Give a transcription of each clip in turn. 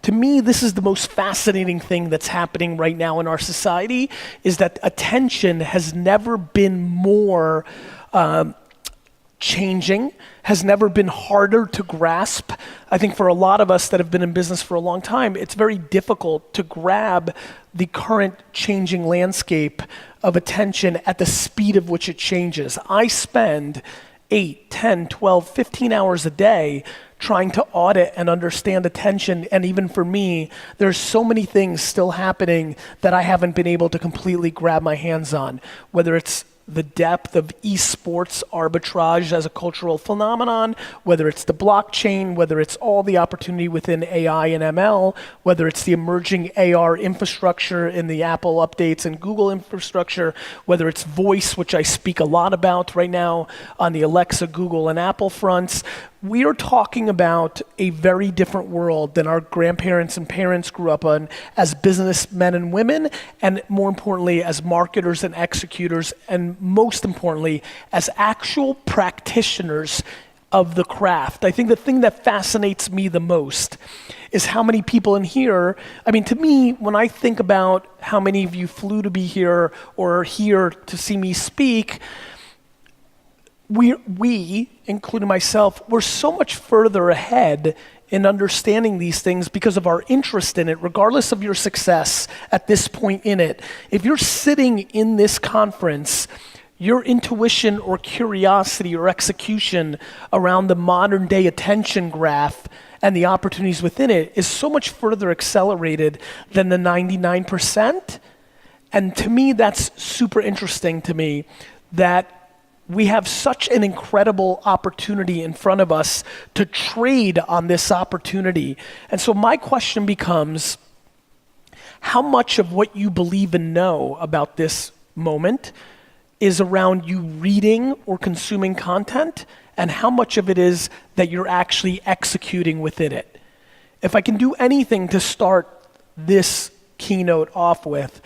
To me, this is the most fascinating thing that's happening right now in our society, is that attention has never been more changing, has never been harder to grasp. I think for a lot of us that have been in business for a long time, it's very difficult to grab the current changing landscape of attention at the speed of which it changes. I spend 8, 10, 12, 15 hours a day trying to audit and understand attention, and even for me, there's so many things still happening that I haven't been able to completely grab my hands on, whether it's the depth of esports arbitrage as a cultural phenomenon, whether it's the blockchain, whether it's all the opportunity within AI and ML, whether it's the emerging AR infrastructure in the Apple updates and Google infrastructure, whether it's voice, which I speak a lot about right now on the Alexa, Google, and Apple fronts. We are talking about a very different world than our grandparents and parents grew up on as businessmen and women, and more importantly, as marketers and executors, and most importantly, as actual practitioners of the craft. I think the thing that fascinates me the most is how many people in here, I mean, to me, when I think about how many of you flew to be here or are here to see me speak, we, including myself, we're so much further ahead in understanding these things because of our interest in it, regardless of your success at this point in it. If you're sitting in this conference, your intuition or curiosity or execution around the modern day attention graph and the opportunities within it is so much further accelerated than the 99%. And to me, that's super interesting to me, that we have such an incredible opportunity in front of us to trade on this opportunity. And so my question becomes, how much of what you believe and know about this moment is around you reading or consuming content, and how much of it is that you're actually executing within it? If I can do anything to start this keynote off with,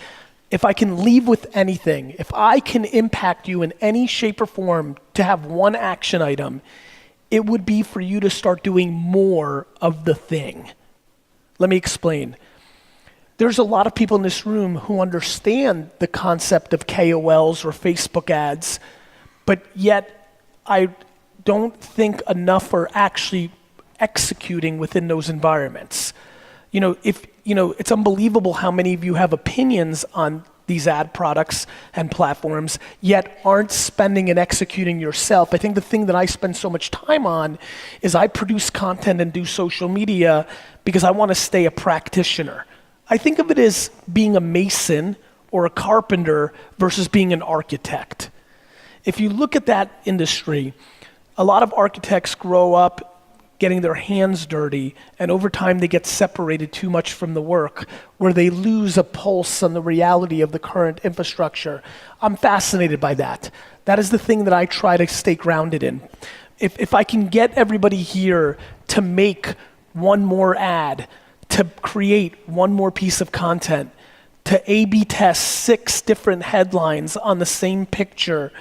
if I can leave with anything, if I can impact you in any shape or form to have one action item, it would be for you to start doing more of the thing. Let me explain. There's a lot of people in this room who understand the concept of KOLs or Facebook ads, but yet I don't think enough are actually executing within those environments. It's unbelievable how many of you have opinions on these ad products and platforms, yet aren't spending and executing yourself. I think the thing that I spend so much time on is I produce content and do social media because I want to stay a practitioner. I think of it as being a mason or a carpenter versus being an architect. If you look at that industry, a lot of architects grow up getting their hands dirty, and over time they get separated too much from the work, where they lose a pulse on the reality of the current infrastructure. I'm fascinated by that. That is the thing that I try to stay grounded in. If I can get everybody here to make one more ad, to create one more piece of content, to A/B test 6 different headlines on the same picture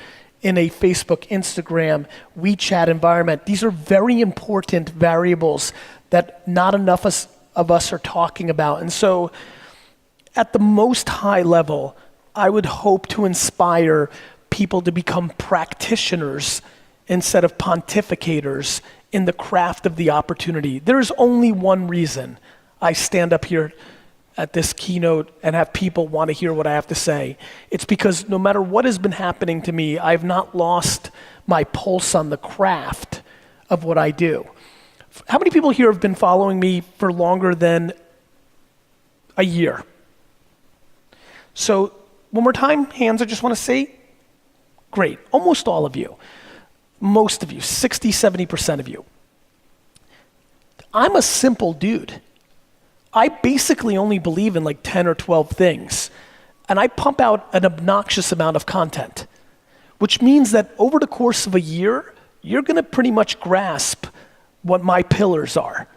in a Facebook, Instagram, WeChat environment. These are very important variables that not enough of us are talking about. And so at the most high level, I would hope to inspire people to become practitioners instead of pontificators in the craft of the opportunity. There's only one reason I stand up here at this keynote and have people want to hear what I have to say. It's because no matter what has been happening to me, I've not lost my pulse on the craft of what I do. How many people here have been following me for longer than a year? So one more time, hands I just want to see. Great, almost all of you. Most of you, 60, 70% of you. I'm a simple dude. I basically only believe in like 10 or 12 things, and I pump out an obnoxious amount of content, which means that over the course of a year, you're gonna pretty much grasp what my pillars are.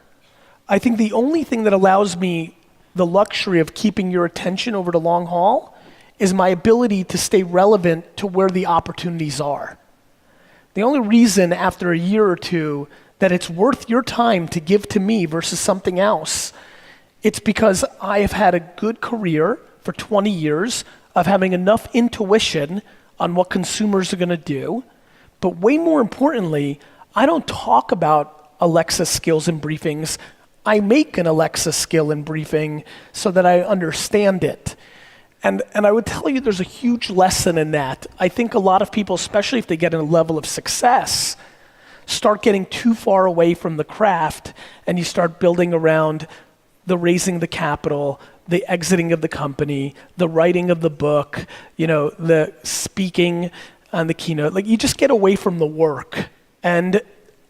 I think the only thing that allows me the luxury of keeping your attention over the long haul is my ability to stay relevant to where the opportunities are. The only reason after a year or two that it's worth your time to give to me versus something else It's because I have had a good career for 20 years of having enough intuition on what consumers are gonna do. But way more importantly, I don't talk about Alexa skills in briefings. I make an Alexa skill in briefing so that I understand it. And I would tell you there's a huge lesson in that. I think a lot of people, especially if they get in a level of success, start getting too far away from the craft, and you start building around the raising the capital, the exiting of the company, the writing of the book, the speaking on the keynote. Like, you just get away from the work. And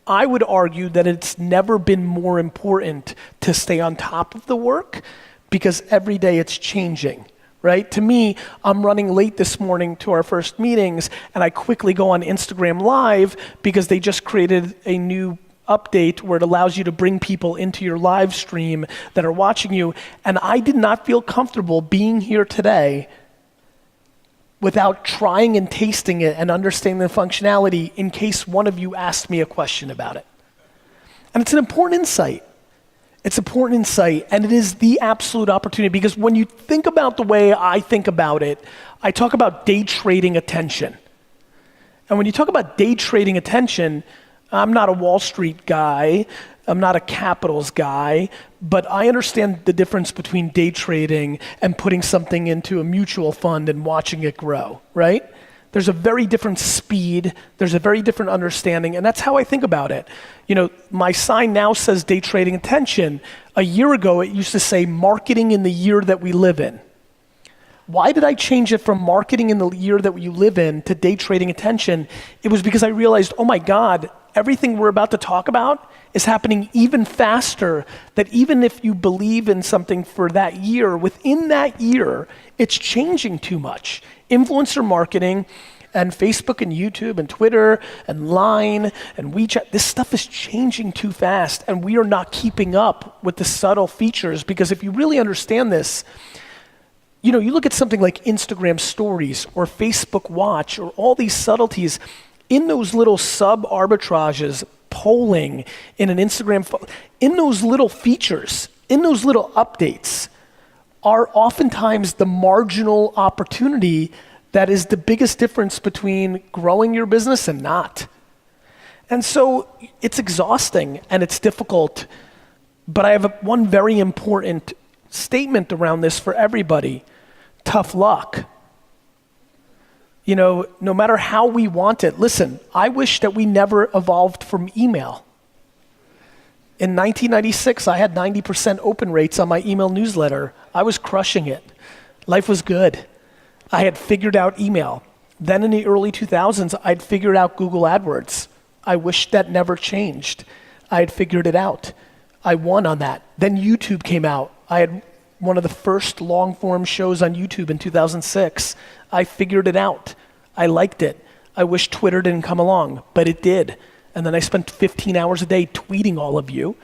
I would argue that it's never been more important to stay on top of the work, because every day it's changing. Right? To me, I'm running late this morning to our first meetings, and I quickly go on Instagram Live because they just created a new update where it allows you to bring people into your live stream that are watching you. And I did not feel comfortable being here today without trying and tasting it and understanding the functionality in case one of you asked me a question about it. And it's an important insight. It's important insight, and it is the absolute opportunity, because when you think about the way I think about it, I talk about day trading attention. And when you talk about day trading attention, I'm not a Wall Street guy, I'm not a capitals guy, but I understand the difference between day trading and putting something into a mutual fund and watching it grow, right? There's a very different speed, there's a very different understanding, and that's how I think about it. My sign now says day trading attention. A year ago, it used to say marketing in the year that we live in. Why did I change it from marketing in the year that you live in to day trading attention? It was because I realized, oh my God, everything we're about to talk about is happening even faster, that even if you believe in something for that year, within that year, it's changing too much. Influencer marketing and Facebook and YouTube and Twitter and Line and WeChat, this stuff is changing too fast, and we are not keeping up with the subtle features. Because if you really understand this, you look at something like Instagram stories or Facebook Watch or all these subtleties in those little sub arbitrages, polling in an Instagram, in those little features, in those little updates, are oftentimes the marginal opportunity that is the biggest difference between growing your business and not. And so it's exhausting and it's difficult, but I have one very important statement around this for everybody. Tough luck. No matter how we want it. Listen, I wish that we never evolved from email. In 1996, I had 90% open rates on my email newsletter. I was crushing it. Life was good. I had figured out email. Then in the early 2000s, I'd figured out Google AdWords. I wish that never changed. I had figured it out. I won on that. Then YouTube came out. I had one of the first long-form shows on YouTube in 2006. I figured it out. I liked it. I wish Twitter didn't come along, but it did. And then I spent 15 hours a day tweeting all of you.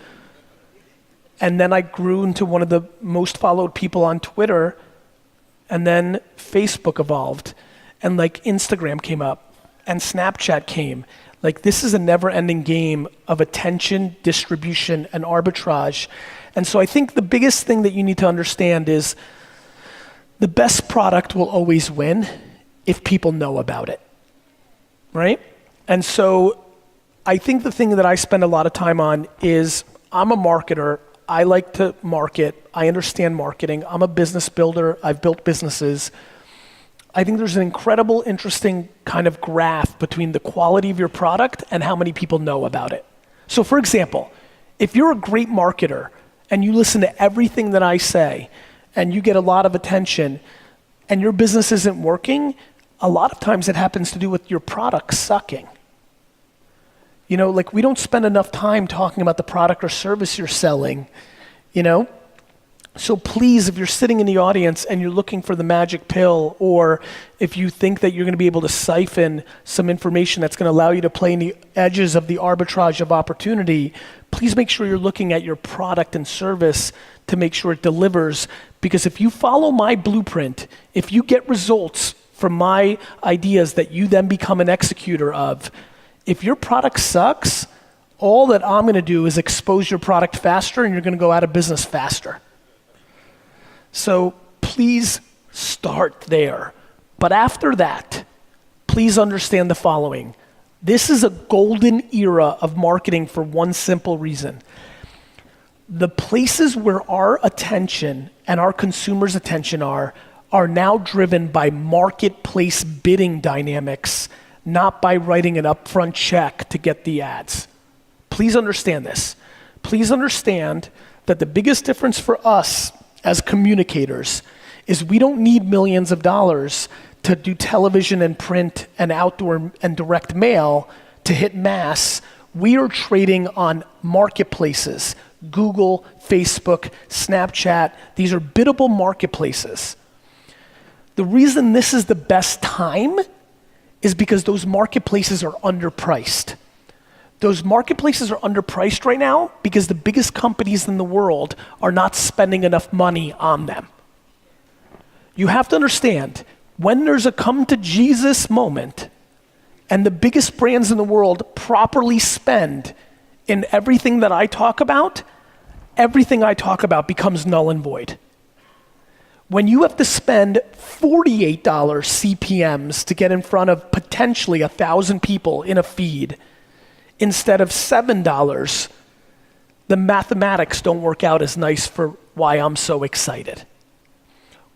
And then I grew into one of the most followed people on Twitter. And then Facebook evolved. And Instagram came up. And Snapchat came. This is a never-ending game of attention, distribution, and arbitrage. And so I think the biggest thing that you need to understand is the best product will always win if people know about it, right? And so I think the thing that I spend a lot of time on is I'm a marketer. I like to market. I understand marketing. I'm a business builder. I've built businesses. I think there's an incredible, interesting kind of graph between the quality of your product and how many people know about it. So for example, if you're a great marketer and you listen to everything that I say and you get a lot of attention and your business isn't working, a lot of times it happens to do with your product sucking. We don't spend enough time talking about the product or service you're selling, So please, if you're sitting in the audience and you're looking for the magic pill, or if you think that you're going to be able to siphon some information that's going to allow you to play in the edges of the arbitrage of opportunity, please make sure you're looking at your product and service to make sure it delivers. Because if you follow my blueprint, if you get results from my ideas that you then become an executor of, if your product sucks, all that I'm going to do is expose your product faster and you're going to go out of business faster. So please start there. But after that, please understand the following. This is a golden era of marketing for one simple reason. The places where our attention and our consumers' attention are now driven by marketplace bidding dynamics, not by writing an upfront check to get the ads. Please understand this. Please understand that the biggest difference for us as communicators is we don't need millions of dollars to do television and print and outdoor and direct mail to hit mass. We are trading on marketplaces, Google, Facebook, Snapchat. These are biddable marketplaces. The reason this is the best time is because those marketplaces are underpriced. Those marketplaces are underpriced right now because the biggest companies in the world are not spending enough money on them. You have to understand, when there's a come to Jesus moment and the biggest brands in the world properly spend in everything that I talk about, everything I talk about becomes null and void. When you have to spend $48 CPMs to get in front of potentially 1,000 people in a feed instead of $7, the mathematics don't work out as nice for why I'm so excited.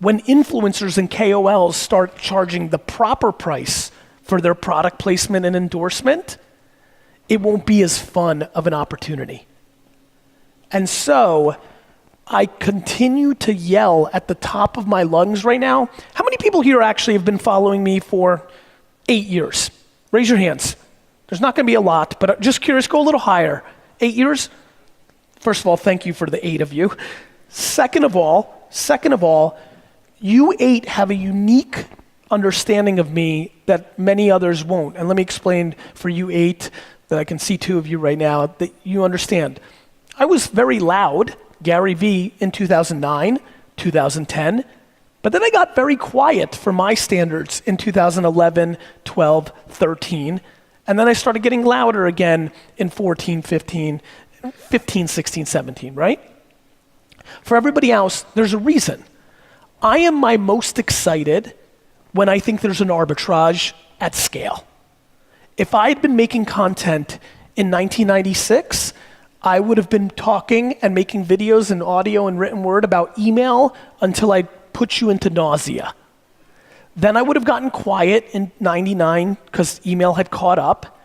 When influencers and KOLs start charging the proper price for their product placement and endorsement, it won't be as fun of an opportunity. And so I continue to yell at the top of my lungs right now. How many people here actually have been following me for 8 years? Raise your hands. There's not gonna be a lot, but just curious, go a little higher. 8 years? First of all, thank you for the 8 of you. Second of all, you 8 have a unique understanding of me that many others won't. And let me explain for you 8, that I can see 2 of you right now, that you understand. I was very loud, Gary V, in 2009, 2010, but then I got very quiet for my standards in 2011, 12, 13, and then I started getting louder again in 14, 15, 16, 17, right? For everybody else, there's a reason. I am my most excited when I think there's an arbitrage at scale. If I had been making content in 1996, I would have been talking and making videos and audio and written word about email until I put you into nausea. Then I would have gotten quiet in 99 because email had caught up.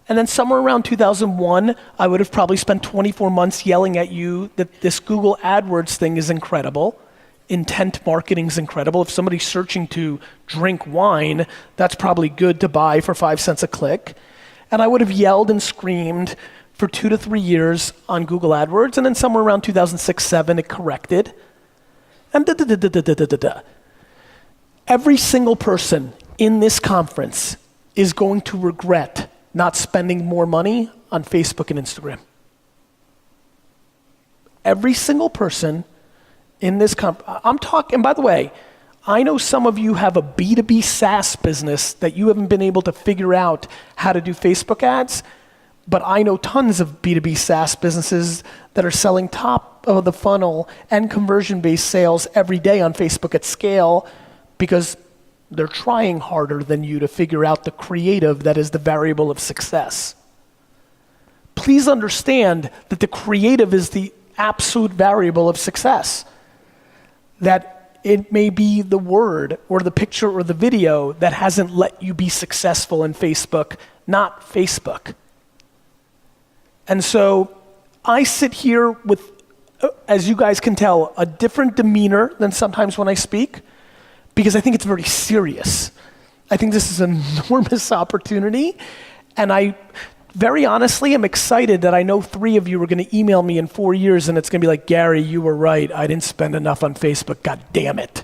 And then somewhere around 2001, I would have probably spent 24 months yelling at you that this Google AdWords thing is incredible. Intent marketing is incredible. If somebody's searching to drink wine, that's probably good to buy for 5 cents a click. And I would have yelled and screamed for 2 to 3 years on Google AdWords, and then somewhere around 2006, 7, it corrected. And Every single person in this conference is going to regret not spending more money on Facebook and Instagram. Every single person in this I'm talking, by the way, I know some of you have a B2B SaaS business that you haven't been able to figure out how to do Facebook ads, but I know tons of B2B SaaS businesses that are selling top of the funnel and conversion-based sales every day on Facebook at scale because they're trying harder than you to figure out the creative that is the variable of success. Please understand that the creative is the absolute variable of success. That it may be the word or the picture or the video that hasn't let you be successful in Facebook, not Facebook. And so I sit here with, as you guys can tell, a different demeanor than sometimes when I speak, because I think it's very serious. I think this is an enormous opportunity, and I very honestly am excited that I know 3 of you are gonna email me in 4 years and it's gonna be like, Gary, you were right, I didn't spend enough on Facebook, God damn it.